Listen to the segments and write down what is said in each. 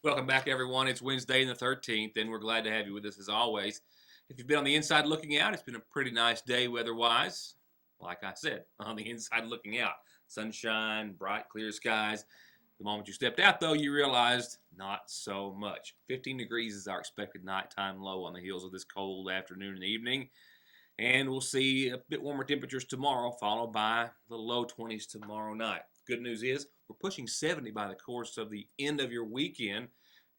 Welcome back, everyone. It's Wednesday the 13th, and we're glad to have you with us as always. If you've been on the inside looking out, it's been a pretty nice day weather-wise. Like I said, on the inside looking out. Sunshine, bright, clear skies. The moment you stepped out, though, you realized not so much. 15 degrees is our expected nighttime low on the heels of this cold afternoon and evening. And we'll see a bit warmer temperatures tomorrow, followed by the low 20s tomorrow night. Good news is we're pushing 70 by the course of the end of your weekend,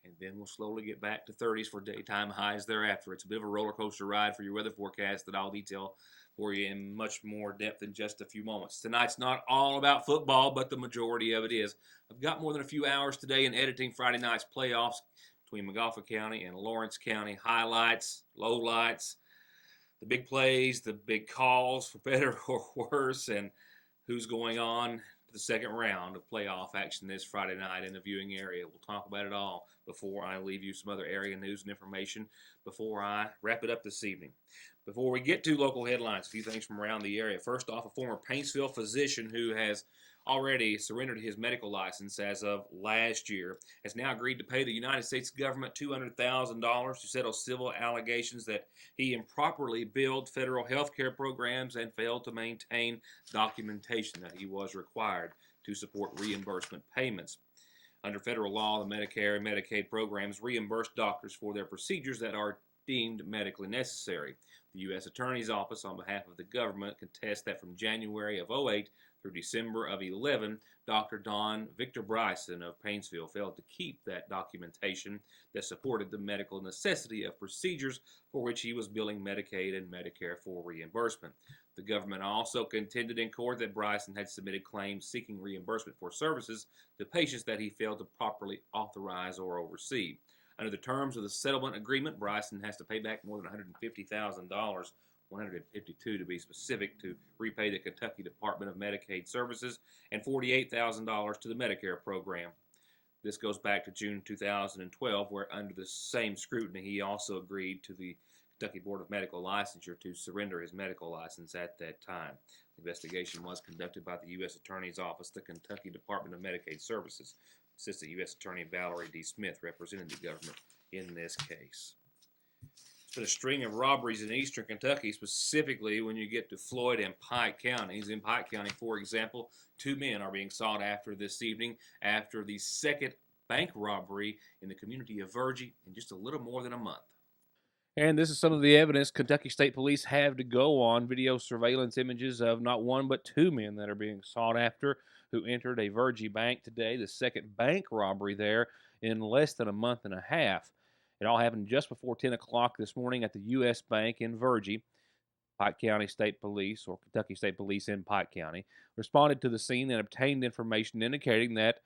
and then we'll slowly get back to 30s for daytime highs thereafter. It's a bit of a roller coaster ride for your weather forecast that I'll detail for you in much more depth in just a few moments. Tonight's not all about football, but the majority of it is. I've got more than a few hours today in editing Friday night's playoffs between Montgomery County and Lawrence County. Highlights, lowlights, the big plays, the big calls, for better or worse, and who's going on to the second round of playoff action this Friday night in the viewing area. We'll talk about it all before I leave you some other area news and information before I wrap it up this evening. Before we get to local headlines, a few things from around the area. First off, a former Paintsville physician who has already surrendered his medical license as of last year has now agreed to pay the United States government $200,000 to settle civil allegations that he improperly billed federal health care programs and failed to maintain documentation that he was required to support reimbursement payments. Under federal law, the Medicare and Medicaid programs reimburse doctors for their procedures that are deemed medically necessary. The U.S. Attorney's Office, on behalf of the government, contests that from January of 2008 through December of 2011, Dr. Don Victor Bryson of Paintsville failed to keep that documentation that supported the medical necessity of procedures for which he was billing Medicaid and Medicare for reimbursement. The government also contended in court that Bryson had submitted claims seeking reimbursement for services to patients that he failed to properly authorize or oversee. Under the terms of the settlement agreement, Bryson has to pay back more than $150,000, $152 to be specific, to repay the Kentucky Department of Medicaid Services and $48,000 to the Medicare program. This goes back to June 2012, where under the same scrutiny, he also agreed to the Kentucky Board of Medical Licensure to surrender his medical license at that time. The investigation was conducted by the U.S. Attorney's Office, the Kentucky Department of Medicaid Services. Assistant U.S. Attorney Valerie D. Smith represented the government in this case. It's been a string of robberies in eastern Kentucky, specifically when you get to Floyd and Pike counties. In Pike County, for example, 2 men are being sought after this evening after the second bank robbery in the community of Virgie in just a little more than a month. And this is some of the evidence Kentucky State Police have to go on. Video surveillance images of not one but 2 men that are being sought after who entered a Virgie bank today, the second bank robbery there in less than a month and a half. It all happened just before 10 o'clock this morning at the U.S. Bank in Virgie. Pike County State Police, or Kentucky State Police in Pike County, responded to the scene and obtained information indicating that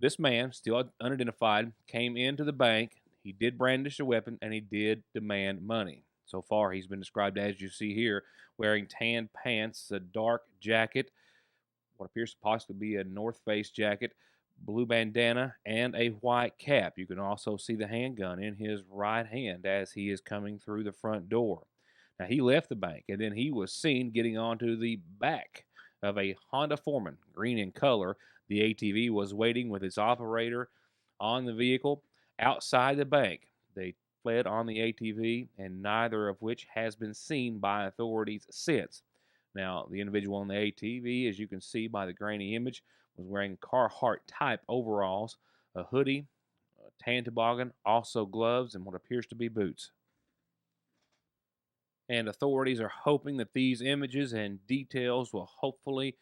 this man, still unidentified, came into the bank. He did brandish a weapon, and he did demand money. So far, he's been described, as you see here, wearing tan pants, a dark jacket, what appears to possibly be a North Face jacket, blue bandana, and a white cap. You can also see the handgun in his right hand as he is coming through the front door. Now, he left the bank, and then he was seen getting onto the back of a Honda Foreman, green in color. The ATV was waiting with its operator on the vehicle outside the bank. They fled on the ATV, and neither of which has been seen by authorities since. Now, the individual on the ATV, as you can see by the grainy image, was wearing Carhartt-type overalls, a hoodie, a tan toboggan, also gloves, and what appears to be boots. And authorities are hoping that these images and details will hopefully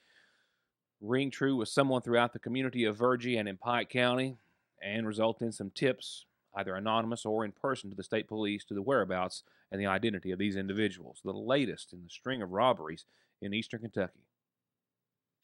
ring true with someone throughout the community of Virgie and in Pike County and result in some tips, either anonymous or in person, to the state police to the whereabouts and the identity of these individuals, the latest in the string of robberies in eastern Kentucky.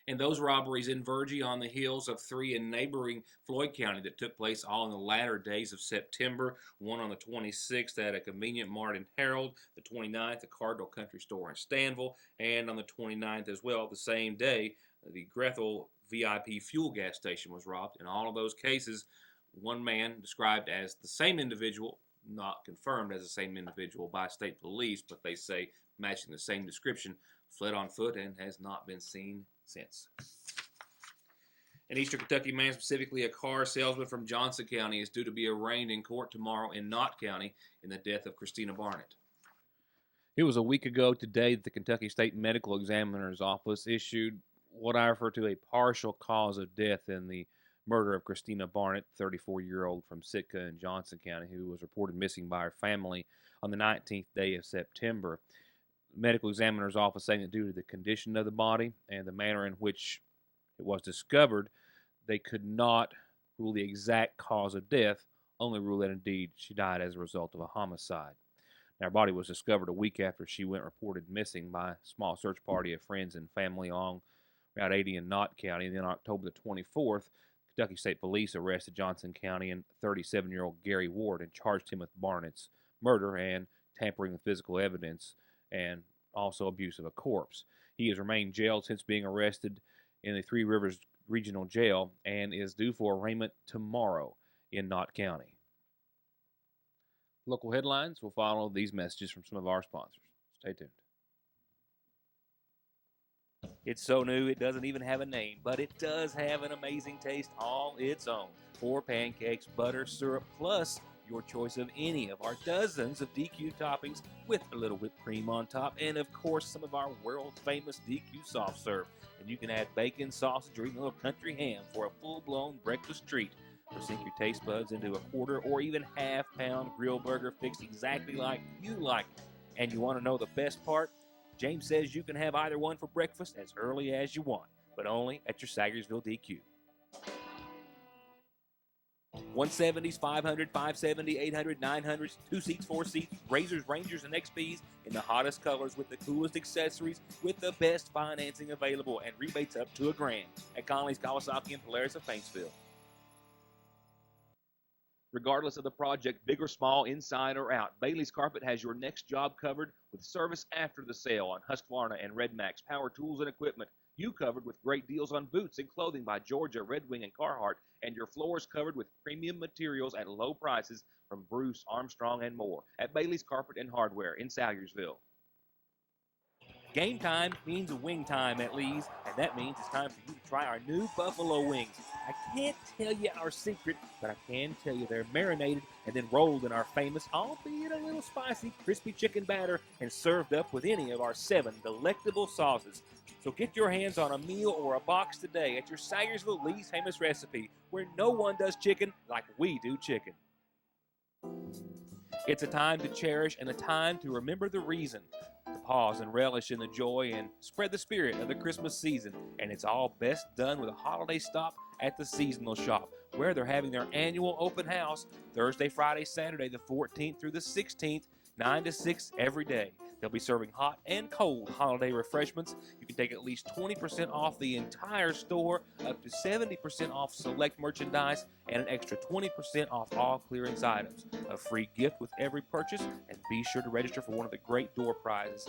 And those robberies in Virgie on the heels of 3 in neighboring Floyd County that took place all in the latter days of September. One on the 26th at a convenient mart in Harold, the 29th at Cardinal Country Store in Stanville, and on the 29th as well, the same day, the Grethel VIP fuel gas station was robbed. In all of those cases, one man described as the same individual, not confirmed as the same individual by state police, but they say matching the same description, fled on foot and has not been seen since. An Eastern Kentucky man, specifically a car salesman from Johnson County, is due to be arraigned in court tomorrow in Knott County in the death of Christina Barnett. It was a week ago today that the Kentucky State Medical Examiner's Office issued what I refer to a partial cause of death in the murder of Christina Barnett, 34-year-old from Sitka in Johnson County, who was reported missing by her family on the 19th day of September. The medical examiner's office saying that due to the condition of the body and the manner in which it was discovered, they could not rule the exact cause of death, only rule that indeed she died as a result of a homicide. Now, her body was discovered a week after she went reported missing by a small search party of friends and family along Route 80 in Knott County. And then on October the 24th, Kentucky State Police arrested Johnson County and 37-year-old Gary Ward and charged him with Barnett's murder and tampering with physical evidence and also abuse of a corpse. He has remained jailed since being arrested in the Three Rivers Regional Jail and is due for arraignment tomorrow in Knott County. Local headlines will follow these messages from some of our sponsors. Stay tuned. It's so new it doesn't even have a name, but it does have an amazing taste all its own. 4 pancakes, butter, syrup, plus your choice of any of our dozens of DQ toppings with a little whipped cream on top, and of course some of our world famous DQ soft serve. And you can add bacon, sausage, or even a little country ham for a full-blown breakfast treat. Or sink your taste buds into a quarter or even half-pound grill burger fixed exactly like you like it. And you want to know the best part? James says you can have either one for breakfast as early as you want, but only at your Sagersville DQ. 170s, 500, 570, 800, 900s, 2 seats, 4 seats, Razors, Rangers, and XPs in the hottest colors with the coolest accessories with the best financing available and rebates up to $1,000 at Connelly's, Kawasaki, and Polaris of Paintsville. Regardless of the project, big or small, inside or out, Bailey's Carpet has your next job covered with service after the sale on Husqvarna and Red Max power tools and equipment. You covered with great deals on boots and clothing by Georgia, Red Wing, and Carhartt, and your floors covered with premium materials at low prices from Bruce, Armstrong, and more at Bailey's Carpet and Hardware in Sayersville. Game time means wing time at Lee's, and that means it's time for you to try our new buffalo wings. I can't tell you our secret, but I can tell you they're marinated and then rolled in our famous, albeit a little spicy, crispy chicken batter and served up with any of our 7 delectable sauces. So get your hands on a meal or a box today at your Sayersville Lee's famous recipe, where no one does chicken like we do chicken. It's a time to cherish and a time to remember the reason. To pause and relish in the joy and spread the spirit of the Christmas season. And it's all best done with a holiday stop at the Seasonal Shop, where they're having their annual open house Thursday, Friday, Saturday, the 14th through the 16th, 9 to 6 every day. They'll be serving hot and cold holiday refreshments. You can take at least 20% off the entire store, up to 70% off select merchandise, and an extra 20% off all clearance items. A free gift with every purchase, and be sure to register for one of the great door prizes.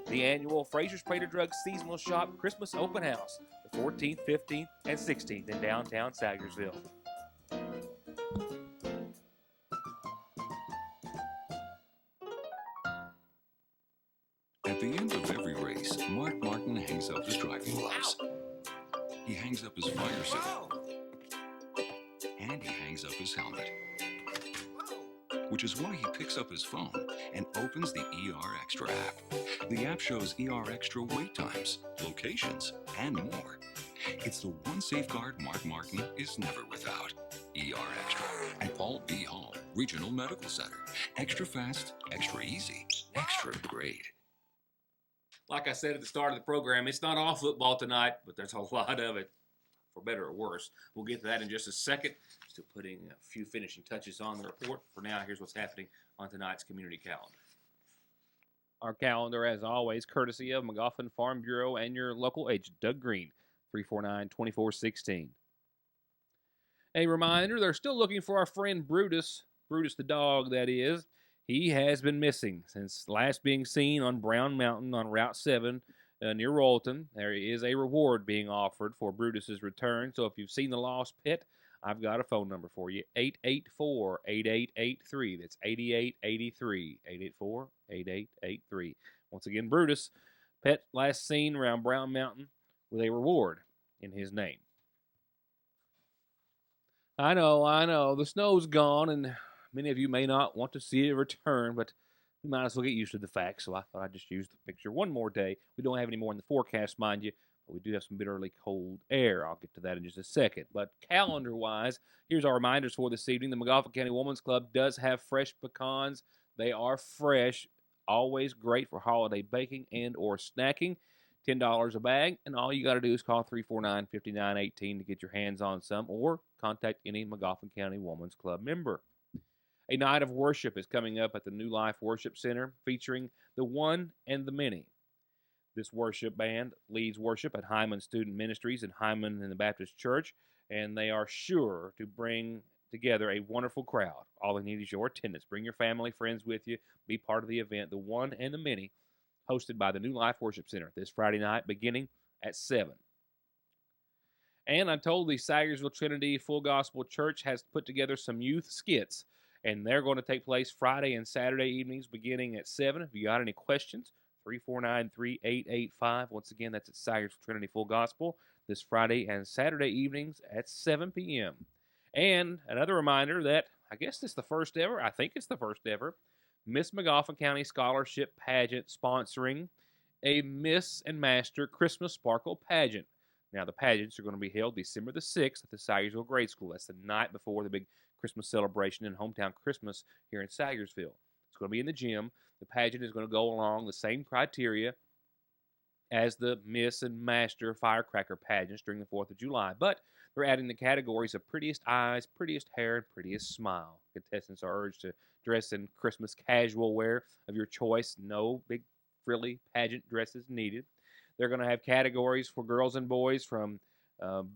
The annual Fraser's Prater Drugs Seasonal Shop Christmas Open House, the 14th, 15th, and 16th in downtown Sayersville. At the end of every race, Mark Martin hangs up his driving gloves. He hangs up his fire suit. And he hangs up his helmet. Which is why he picks up his phone and opens the ER Extra app. The app shows ER Extra wait times, locations, and more. It's the one safeguard Mark Martin is never without. ER Extra at Paul B. Hall Regional Medical Center. Extra fast, extra easy, extra great. Like I said at the start of the program, it's not all football tonight, but there's a lot of it, for better or worse. We'll get to that in just a second. Still putting a few finishing touches on the report. For now, here's what's happening on tonight's community calendar. Our calendar, as always, courtesy of McGoffin Farm Bureau and your local agent, Doug Green, 349-2416. A reminder, they're still looking for our friend Brutus the dog, that is. He has been missing since last being seen on Brown Mountain on Route 7 near Rollton. There is a reward being offered for Brutus's return, so if you've seen the lost pet, I've got a phone number for you, 884-8883. That's 8883, 884-8883. Once again, Brutus, pet last seen around Brown Mountain with a reward in his name. I know. The snow's gone, and many of you may not want to see it return, but we might as well get used to the fact, so I thought I'd just use the picture one more day. We don't have any more in the forecast, mind you, but we do have some bitterly cold air. I'll get to that in just a second. But calendar-wise, here's our reminders for this evening. The McGoffin County Women's Club does have fresh pecans. They are fresh, always great for holiday baking and or snacking. $10 a bag, and all you got to do is call 349-5918 to get your hands on some, or contact any McGoffin County Women's Club member. A night of worship is coming up at the New Life Worship Center, featuring the One and the Many. This worship band leads worship at Hyman Student Ministries in Hyman in the Baptist Church, and they are sure to bring together a wonderful crowd. All they need is your attendance. Bring your family, friends with you. Be part of the event, the One and the Many, hosted by the New Life Worship Center this Friday night beginning at 7. And I'm told the Sagersville Trinity Full Gospel Church has put together some youth skits, and they're going to take place Friday and Saturday evenings beginning at 7. If you got any questions, 349-3885. Once again, that's at Sagersville Trinity Full Gospel this Friday and Saturday evenings at 7 p.m. And another reminder that I guess it's the first ever, I think it's the first ever, Miss McGoffin County Scholarship Pageant sponsoring a Miss and Master Christmas Sparkle Pageant. Now, the pageants are going to be held December the 6th at the Sagersville Grade School. That's the night before the big Christmas celebration and hometown Christmas here in Sagersville. It's going to be in the gym. The pageant is going to go along the same criteria as the Miss and Master Firecracker pageants during the 4th of July. But they're adding the categories of prettiest eyes, prettiest hair, and prettiest smile. Contestants are urged to dress in Christmas casual wear of your choice. No big frilly pageant dresses needed. They're going to have categories for girls and boys from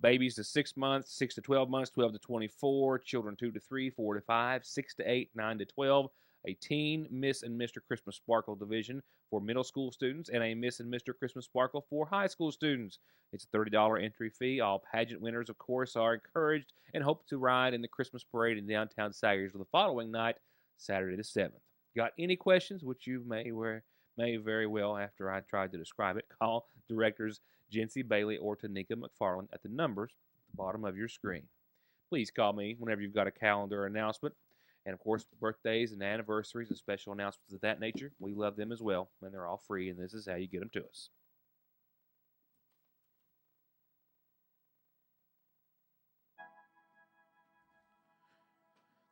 babies to 6 months, 6 to 12 months, 12 to 24, children 2 to 3, 4 to 5, 6 to 8, 9 to 12, a teen Miss and Mr. Christmas Sparkle division for middle school students, and a Miss and Mr. Christmas Sparkle for high school students. It's a $30 entry fee. All pageant winners, of course, are encouraged and hope to ride in the Christmas parade in downtown Sagersville the following night, Saturday the 7th. Got any questions, which you may very well, after I tried to describe it, call directors Jency Bailey or Tanika McFarland at the numbers at the bottom of your screen. Please call me whenever you've got a calendar announcement. And, of course, birthdays and anniversaries and special announcements of that nature, we love them as well, and they're all free, and this is how you get them to us.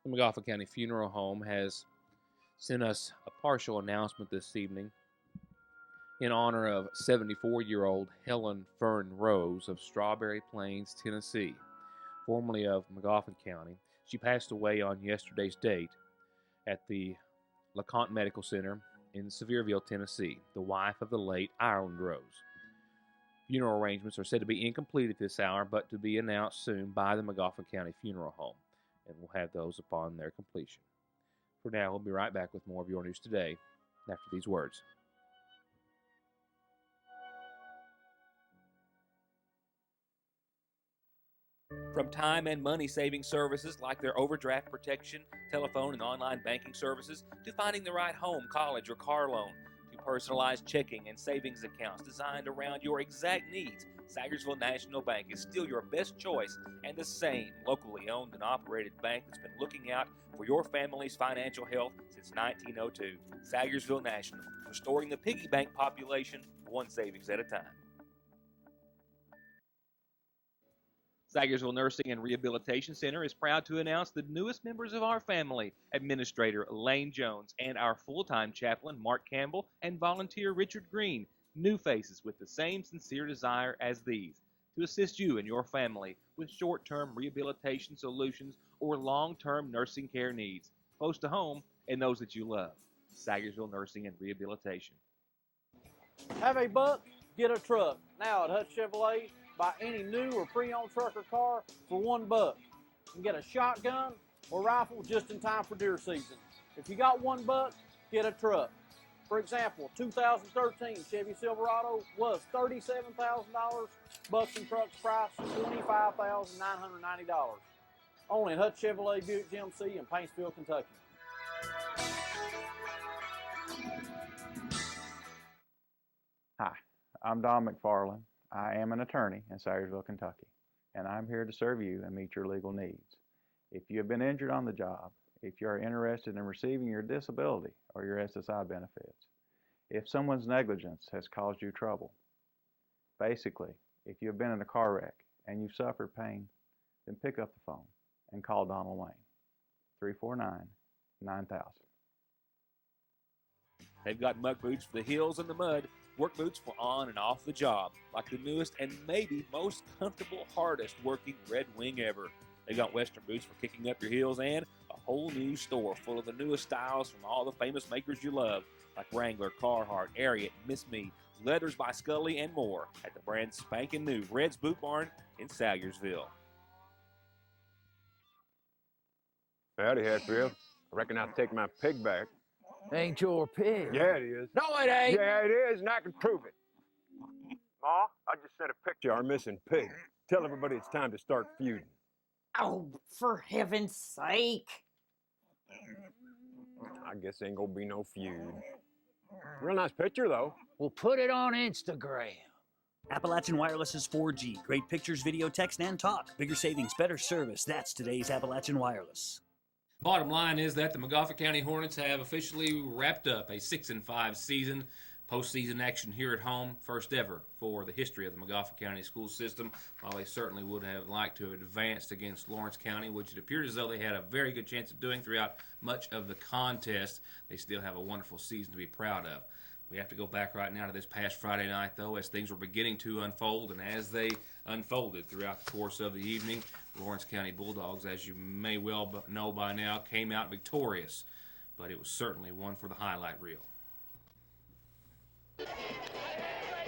The McGoffin County Funeral Home has sent us a partial announcement this evening in honor of 74-year-old Helen Fern Rose of Strawberry Plains, Tennessee, formerly of McGoffin County. She passed away on yesterday's date at the LeConte Medical Center in Sevierville, Tennessee, the wife of the late Ireland Rose. Funeral arrangements are said to be incomplete at this hour, but to be announced soon by the McGoffin County Funeral Home, and we'll have those upon their completion. For now, we'll be right back with more of your news today after these words. From time and money saving services like their overdraft protection, telephone and online banking services, to finding the right home, college, or car loan, to personalized checking and savings accounts designed around your exact needs, Sagersville National Bank is still your best choice and the same locally owned and operated bank that's been looking out for your family's financial health since 1902. Sagersville National, restoring the piggy bank population one savings at a time. Sagersville Nursing and Rehabilitation Center is proud to announce the newest members of our family, Administrator Elaine Jones and our full-time chaplain Mark Campbell and volunteer Richard Green, new faces with the same sincere desire as these, to assist you and your family with short-term rehabilitation solutions or long-term nursing care needs, close to home and those that you love. Sagersville Nursing and Rehabilitation. Have a buck, get a truck. Now at Hutch Chevrolet, buy any new or pre-owned truck or car for $1. And get a shotgun or rifle just in time for deer season. If you got $1, get a truck. For example, 2013 Chevy Silverado was $37,000. Bucks and trucks price $25,990. Only at Hutch Chevrolet Buick GMC in Paintsville, Kentucky. Hi, I'm Don McFarland. I am an attorney in Sayersville, Kentucky, and I'm here to serve you and meet your legal needs. If you have been injured on the job, if you are interested in receiving your disability or your SSI benefits, if someone's negligence has caused you trouble. Basically, if you have been in a car wreck and you've suffered pain, then pick up the phone and call Donald Wayne, 349-9000. They've got muck boots for the hills and the mud, work boots for on and off the job, like the newest and maybe most comfortable, hardest working Red Wing ever. They got Western boots for kicking up your heels and a whole new store full of the newest styles from all the famous makers you love, like Wrangler, Carhartt, Ariat, Miss Me, Leathers by Scully, and more at the brand spanking new Red's Boot Barn in Salyersville. Howdy, Hatfield. I reckon I'll take my pig back. Ain't your pig. Yeah, it is. No, it ain't. Yeah, it is, and I can prove it. Ma, I just sent a picture of our missing pig. Tell everybody it's time to start feuding. Oh, for heaven's sake. I guess ain't gonna be no feud. Real nice picture, though. We'll put it on Instagram. Appalachian Wireless is 4G. Great pictures, video, text, and talk. Bigger savings, better service. That's today's Appalachian Wireless. Bottom line is that the Montgomery County Hornets have officially wrapped up a 6-5 season. Postseason action here at home, first ever for the history of the Montgomery County school system. While they certainly would have liked to have advanced against Lawrence County, which it appeared as though they had a very good chance of doing throughout much of the contest, they still have a wonderful season to be proud of. We have to go back right now to this past Friday night, though, as things were beginning to unfold, and as they unfolded throughout the course of the evening, Lawrence County Bulldogs, as you may well know by now, came out victorious, but it was certainly one for the highlight reel.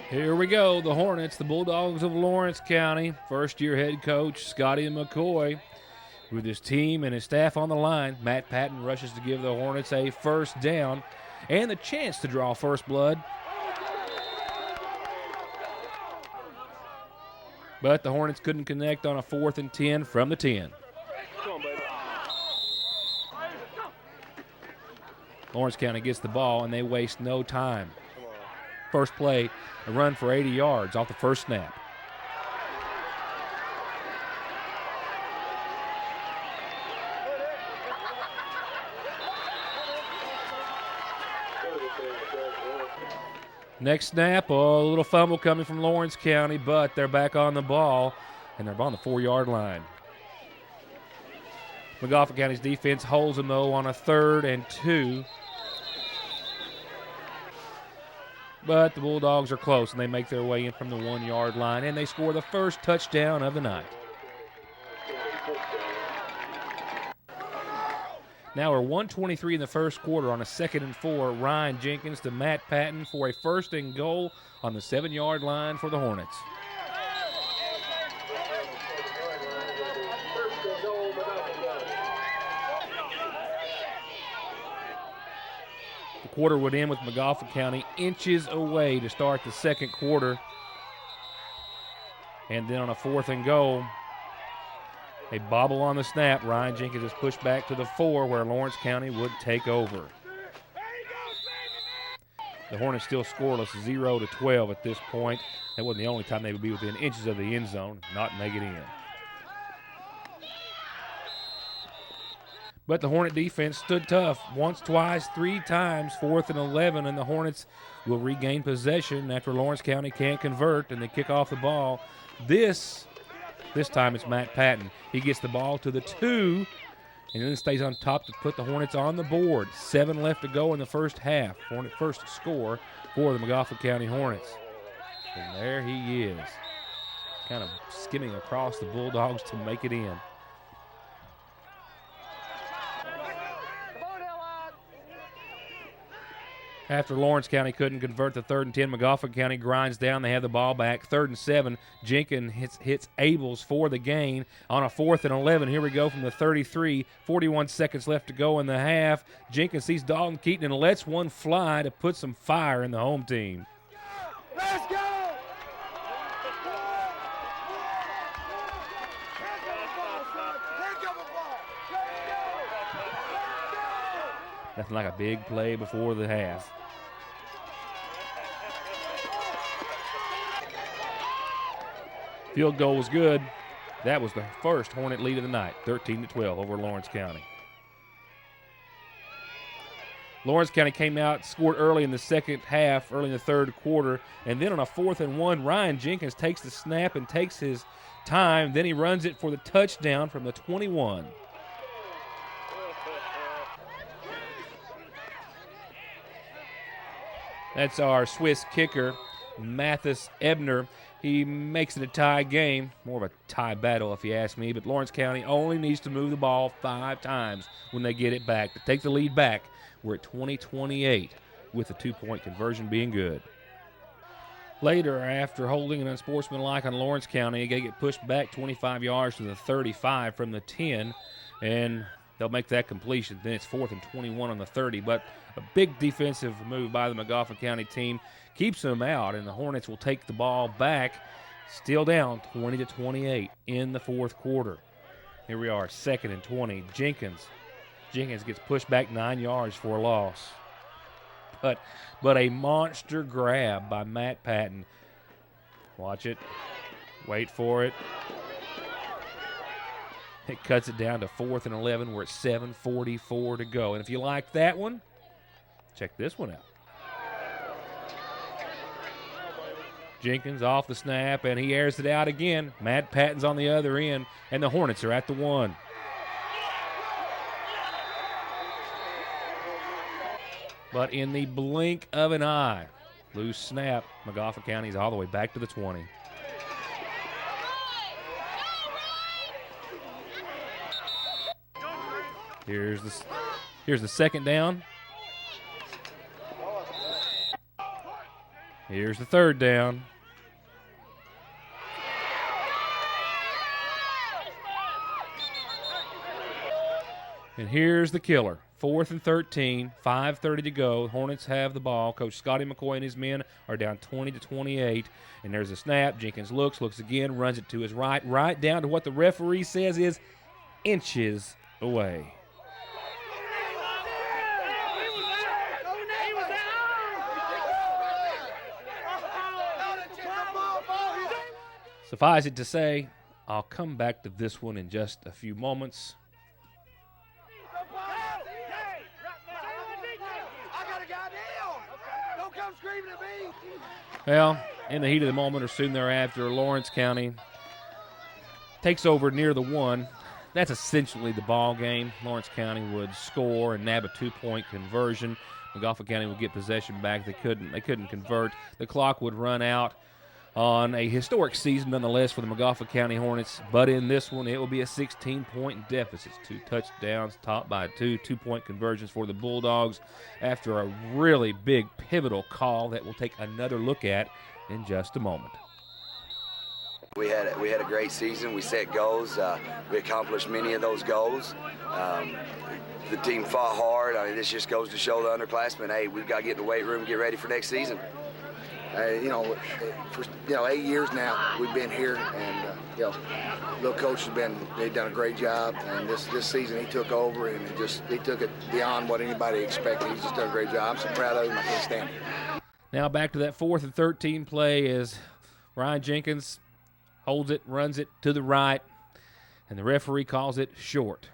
Here we go, the Hornets, the Bulldogs of Lawrence County. First-year head coach Scotty McCoy with his team and his staff on the line. Matt Patton rushes to give the Hornets a first down and the chance to draw first blood. But the Hornets couldn't connect on a 4th and 10 from the 10. Lawrence County gets the ball, and they waste no time. First play, a run for 80 yards off the first snap. Next snap, a little fumble coming from Lawrence County, but they're back on the ball, and they're on the 4-yard line. Montgomery County's defense holds them, though, on a 3rd and 2. But the Bulldogs are close, and they make their way in from the 1-yard line, and they score the first touchdown of the night. Now we're 1:23 in the first quarter on a 2nd and 4. Ryan Jenkins to Matt Patton for a 1st and goal on the 7-yard line for the Hornets. The quarter would end with Montgomery County inches away to start the second quarter. And then on a 4th and goal, a bobble on the snap. Ryan Jenkins is pushed back to the 4 where Lawrence County would take over. The Hornets still scoreless, 0-12 at this point. That wasn't the only time they would be within inches of the end zone, not make it in. But the Hornet defense stood tough once, twice, 3 times, 4th and 11, and the Hornets will regain possession after Lawrence County can't convert, and they kick off the ball. This time it's Matt Patton. He gets the ball to the 2 and then stays on top to put the Hornets on the board. 7 left to go in the first half. Hornet first score for the Montgomery County Hornets. And there he is, kind of skimming across the Bulldogs to make it in. After Lawrence County couldn't convert the 3rd and 10, Montgomery County grinds down. They have the ball back. 3rd and 7. Jenkins hits Abels for the gain on a 4th and 11. Here we go from the 33. 41 seconds left to go in the half. Jenkins sees Dalton Keaton and lets one fly to put some fire in the home team. Let's go! Nothing like a big play before the half. Field goal was good. That was the first Hornet lead of the night, 13-12 over Lawrence County. Lawrence County came out, scored early in the second half, early in the third quarter, and then on a 4th and 1, Ryan Jenkins takes the snap and takes his time. Then he runs it for the touchdown from the 21. That's our Swiss kicker, Mathis Ebner. He makes it a tie game, more of a tie battle if you ask me, but Lawrence County only needs to move the ball 5 times when they get it back to take the lead back. We're at 20-28 with the 2-point conversion being good. Later, after holding an unsportsmanlike on Lawrence County, they get pushed back 25 yards to the 35 from the 10, and they'll make that completion. Then it's 4th and 21 on the 30, but a big defensive move by the McGoffin County team keeps them out, and the Hornets will take the ball back, still down 20-28 in the fourth quarter. Here we are, 2nd and 20. Jenkins gets pushed back 9 yards for a loss. But a monster grab by Matt Patton. Watch it. Wait for it. It cuts it down to 4th and 11. We're at 7:44 to go. And if you like that one, check this one out. Jenkins off the snap, and he airs it out again. Matt Patton's on the other end, and the Hornets are at the 1. But in the blink of an eye, loose snap, McGoffin County's all the way back to the 20. Here's the second down. Here's the third down. And here's the killer. 4th and 13, 5:30 to go. Hornets have the ball. Coach Scotty McCoy and his men are down 20-28. And there's a snap. Jenkins looks again, runs it to his right down to what the referee says is inches away. Suffice it to say, I'll come back to this one in just a few moments. Well, in the heat of the moment or soon thereafter, Lawrence County takes over near the 1. That's essentially the ball game. Lawrence County would score and nab a 2-point conversion. McGoffin County would get possession back. They couldn't convert. The clock would run out on a historic season nonetheless for the McGoffin County Hornets. But in this one, it will be a 16-point deficit. 2 touchdowns topped by 2 2-point conversions for the Bulldogs after a really big pivotal call that we'll take another look at in just a moment. We had a great season. We set goals. We accomplished many of those goals. The team fought hard. I mean, this just goes to show the underclassmen, hey, we've got to get in the weight room and get ready for next season. For 8 years now we've been here, and little coach they've done a great job. And this season he took over, and he took it beyond what anybody expected. He's just done a great job. I'm so proud of him. I can't stand it. Now back to that 4th and 13 play as Ryan Jenkins holds it, runs it to the right, and the referee calls it short.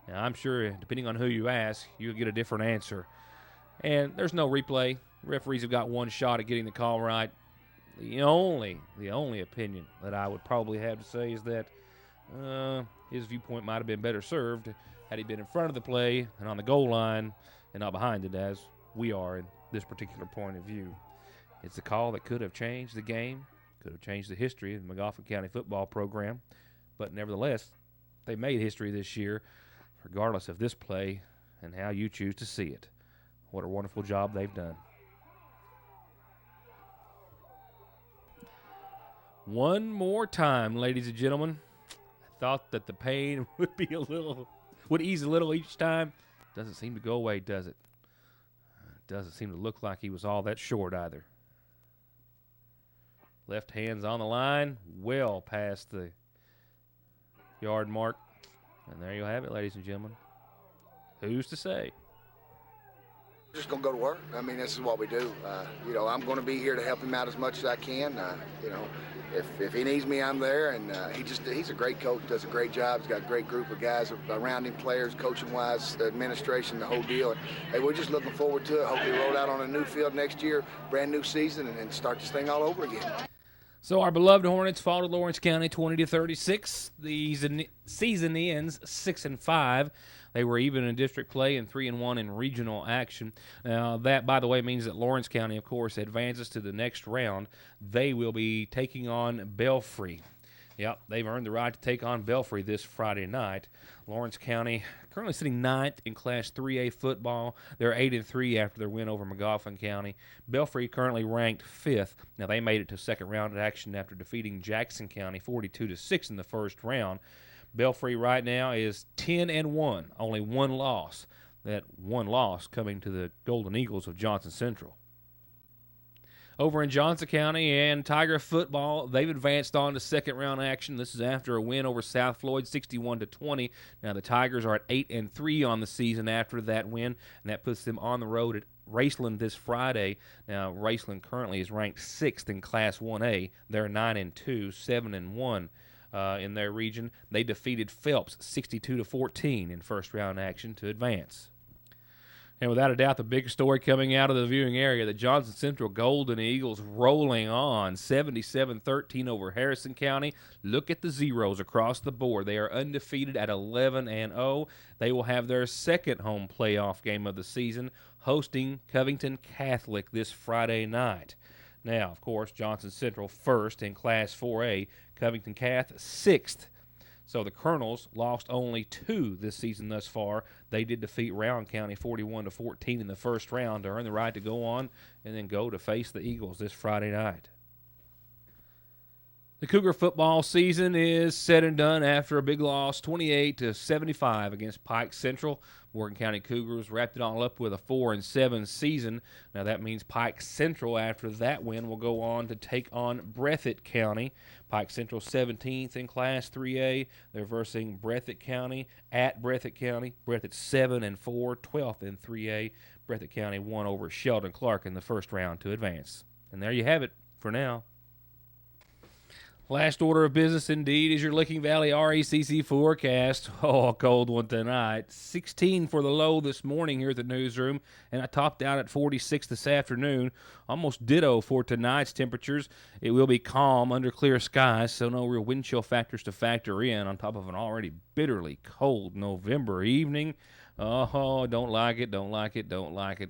Now I'm sure, depending on who you ask, you'll get a different answer. And there's no replay. Referees have got one shot at getting the call right. The only opinion that I would probably have to say is that his viewpoint might have been better served had he been in front of the play and on the goal line and not behind it, as we are in this particular point of view. It's a call that could have changed the game, could have changed the history of the McGoffin County football program, but nevertheless, they made history this year, regardless of this play and how you choose to see it. What a wonderful job they've done. One more time, ladies and gentlemen. I thought that the pain would ease a little each time. Doesn't seem to go away, does it? Doesn't seem to look like he was all that short either. Left hand's on the line, well past the yard mark. And there you have it, ladies and gentlemen. Who's to say? Just going to go to work. I mean, this is what we do. I'm going to be here to help him out as much as I can. If he needs me, I'm there. And he's a great coach, does a great job. He's got a great group of guys around him, players, coaching-wise, administration, the whole deal. And, hey, we're just looking forward to it. Hopefully roll out on a new field next year, brand new season, and start this thing all over again. So our beloved Hornets fall to Lawrence County 20-36. The season ends 6-5. They were even in district play and 3-1 in regional action. Now, that, by the way, means that Lawrence County, of course, advances to the next round. They will be taking on Belfry. Yep, they've earned the right to take on Belfry this Friday night. Lawrence County currently sitting 9th in Class 3A football. They're 8-3 after their win over McGoffin County. Belfry currently ranked 5th. Now, they made it to second round action after defeating Jackson County 42-6 in the first round. Belfry right now is 10-1, only one loss. That one loss coming to the Golden Eagles of Johnson Central. Over in Johnson County and Tiger football, they've advanced on to second round action. This is after a win over South Floyd, 61-20. Now the Tigers are at 8-3 on the season after that win, and that puts them on the road at Raceland this Friday. Now Raceland currently is ranked 6th in Class 1A. They're 9-2, 7-1. In their region. They defeated Phelps 62-14 in first round action to advance. And without a doubt, the big story coming out of the viewing area, the Johnson Central Golden Eagles rolling on 77-13 over Harrison County. Look at the zeros across the board. They are undefeated at 11-0. They will have their second home playoff game of the season, hosting Covington Catholic this Friday night. Now, of course, Johnson Central first in Class 4A, Covington Cath 6th. So the Colonels lost only 2 this season thus far. They did defeat Rowan County 41-14 in the first round to earn the right to go on and then go to face the Eagles this Friday night. The Cougar football season is said and done after a big loss, 28-75 against Pike Central. Morgan County Cougars wrapped it all up with a 4-7 season. Now that means Pike Central, after that win, will go on to take on Breathitt County. Pike Central 17th in Class 3A. They're versing Breathitt County at Breathitt County. Breathitt 7-4, 12th in 3A. Breathitt County won over Sheldon Clark in the first round to advance. And there you have it for now. Last order of business, indeed, is your Licking Valley RECC forecast. Oh, a cold one tonight. 16 for the low this morning here at the newsroom, and I topped out at 46 this afternoon. Almost ditto for tonight's temperatures. It will be calm under clear skies, so no real wind chill factors to factor in on top of an already bitterly cold November evening. Oh, don't like it.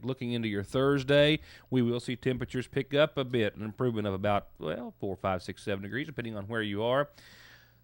Looking into your Thursday, we will see temperatures pick up a bit, an improvement of about, 4, 5, 6, 7 degrees, depending on where you are.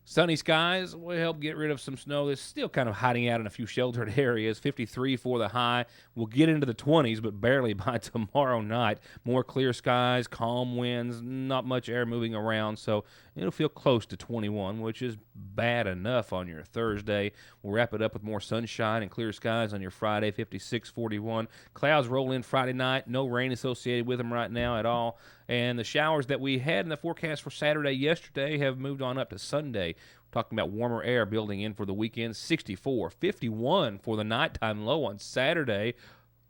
Sunny skies will help get rid of some snow that's still kind of hiding out in a few sheltered areas. 53 for the high. We'll get into the 20s, but barely by tomorrow night. More clear skies, calm winds, not much air moving around, so it'll feel close to 21, which is bad enough on your Thursday. We'll wrap it up with more sunshine and clear skies on your Friday, 56, 41. Clouds roll in Friday night. No rain associated with them right now at all. And the showers that we had in the forecast for Saturday yesterday have moved on up to Sunday. We're talking about warmer air building in for the weekend. 64, 51 for the nighttime low on Saturday.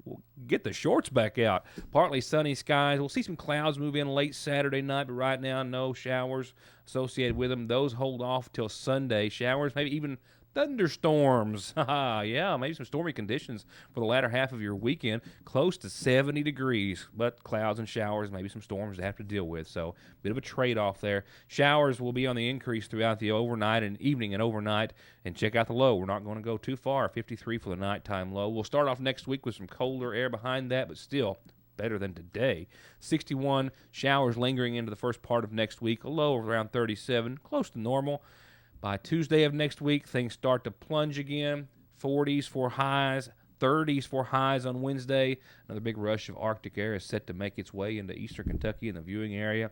We'll get the shorts back out. Partly sunny skies. We'll see some clouds move in late Saturday night, but right now no showers associated with them. Those hold off till Sunday. Showers, maybe even thunderstorms. Yeah, maybe some stormy conditions for the latter half of your weekend. Close to 70 degrees, but clouds and showers, maybe some storms to have to deal with. So a bit of a trade-off there. Showers will be on the increase throughout the overnight and evening and overnight. And check out the low. We're not going to go too far. 53 for the nighttime low. We'll start off next week with some colder air behind that, but still better than today. 61, showers lingering into the first part of next week. A low of around 37, close to normal. By Tuesday of next week, things start to plunge again. 40s for highs, 30s for highs on Wednesday. Another big rush of Arctic air is set to make its way into eastern Kentucky and the viewing area.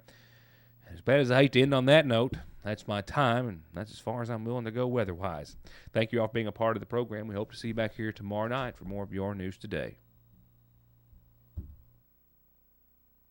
As bad as I hate to end on that note, that's my time, and that's as far as I'm willing to go weather-wise. Thank you all for being a part of the program. We hope to see you back here tomorrow night for more of your news today.